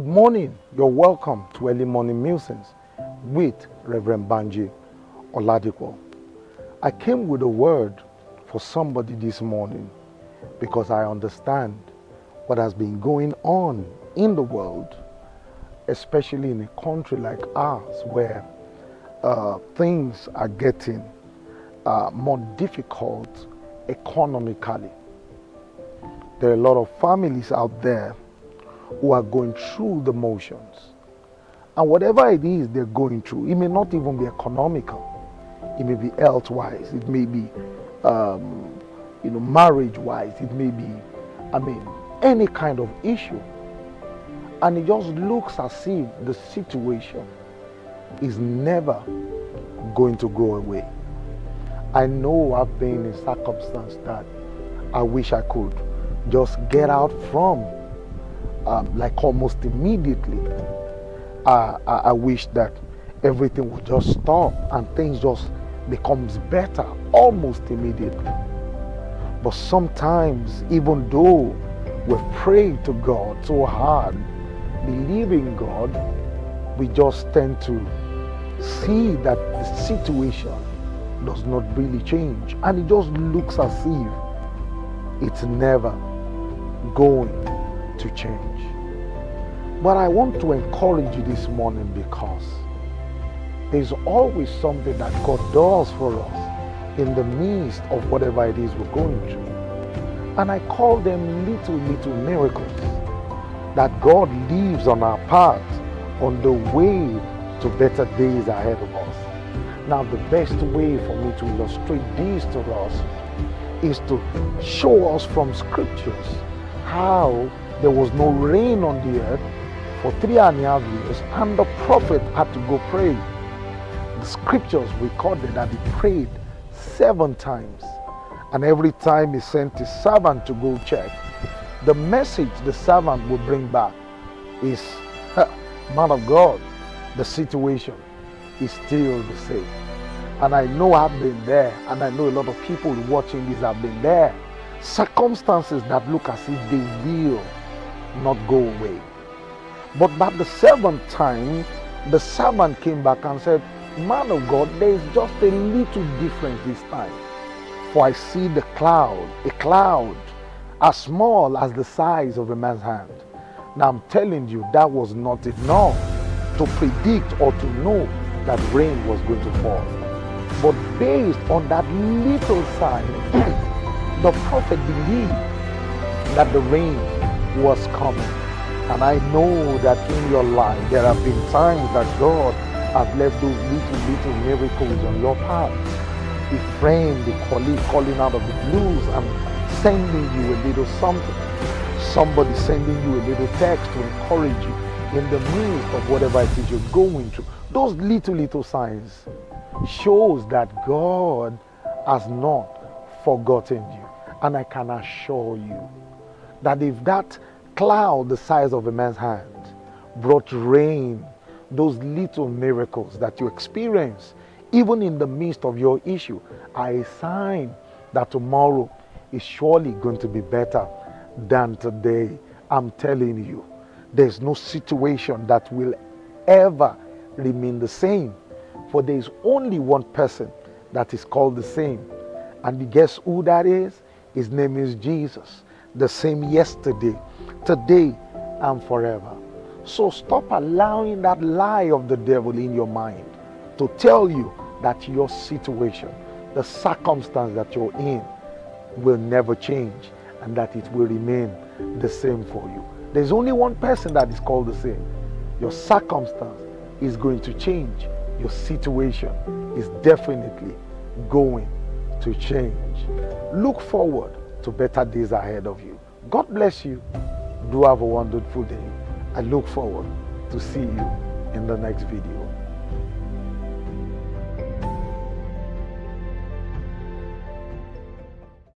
Good morning. You're welcome to Early Morning Musings with Rev Banji Oladipo. I came with a word for somebody this morning because I understand what has been going on in the world, especially in a country like ours where things are getting more difficult economically. There are a lot of families out there who are going through the motions. And whatever it is they're going through, it may not even be economical. It may be health-wise. It may be, marriage-wise. It may be, any kind of issue. And it just looks as if the situation is never going to go away. I know I've been in circumstances that I wish I could just get out from, like almost immediately. I wish that everything would just stop and things just becomes better almost immediately. But sometimes, even though we've prayed to God so hard, believing God, we just tend to see that the situation does not really change, and it just looks as if it's never going to change. But I want to encourage you this morning because there's always something that God does for us in the midst of whatever it is we're going through. And I call them little miracles that God leaves on our path on the way to better days ahead of us. Now, the best way for me to illustrate this to us is to show us from scriptures how there was no rain on the earth for 3.5 years and the prophet had to go pray. The scriptures recorded that he prayed 7 times, and every time he sent his servant to go check, the message the servant would bring back is, man of God, the situation is still the same. And I know I've been there, and I know a lot of people watching this have been there. Circumstances that look as if they will not go away. But by the 7th time, the servant came back and said, man of God, there is just a little difference this time. For I see a cloud as small as the size of a man's hand. Now I'm telling you, that was not enough to predict or to know that rain was going to fall. But based on that little sign, the prophet believed that the rain was coming. And I know that in your life there have been times that God has left those little miracles on your path. A friend, a colleague calling out of the blues and sending you a little something. Somebody sending you a little text to encourage you in the midst of whatever it is you're going through. Those little signs shows that God has not forgotten you. And I can assure you that if that cloud the size of a man's hand brought rain, those little miracles that you experience, even in the midst of your issue, are a sign that tomorrow is surely going to be better than today. I'm telling you, there's no situation that will ever remain the same. For there is only one person that is called the same. And guess who that is? His name is Jesus. The same yesterday, today, and forever. So stop allowing that lie of the devil in your mind to tell you that your situation, the circumstance that you're in, will never change and that it will remain the same for you. There's only one person that is called the same. Your circumstance is going to change. Your situation is definitely going to change. Look forward to better days ahead of you. God bless you. Do have a wonderful day. I look forward to see you in the next video.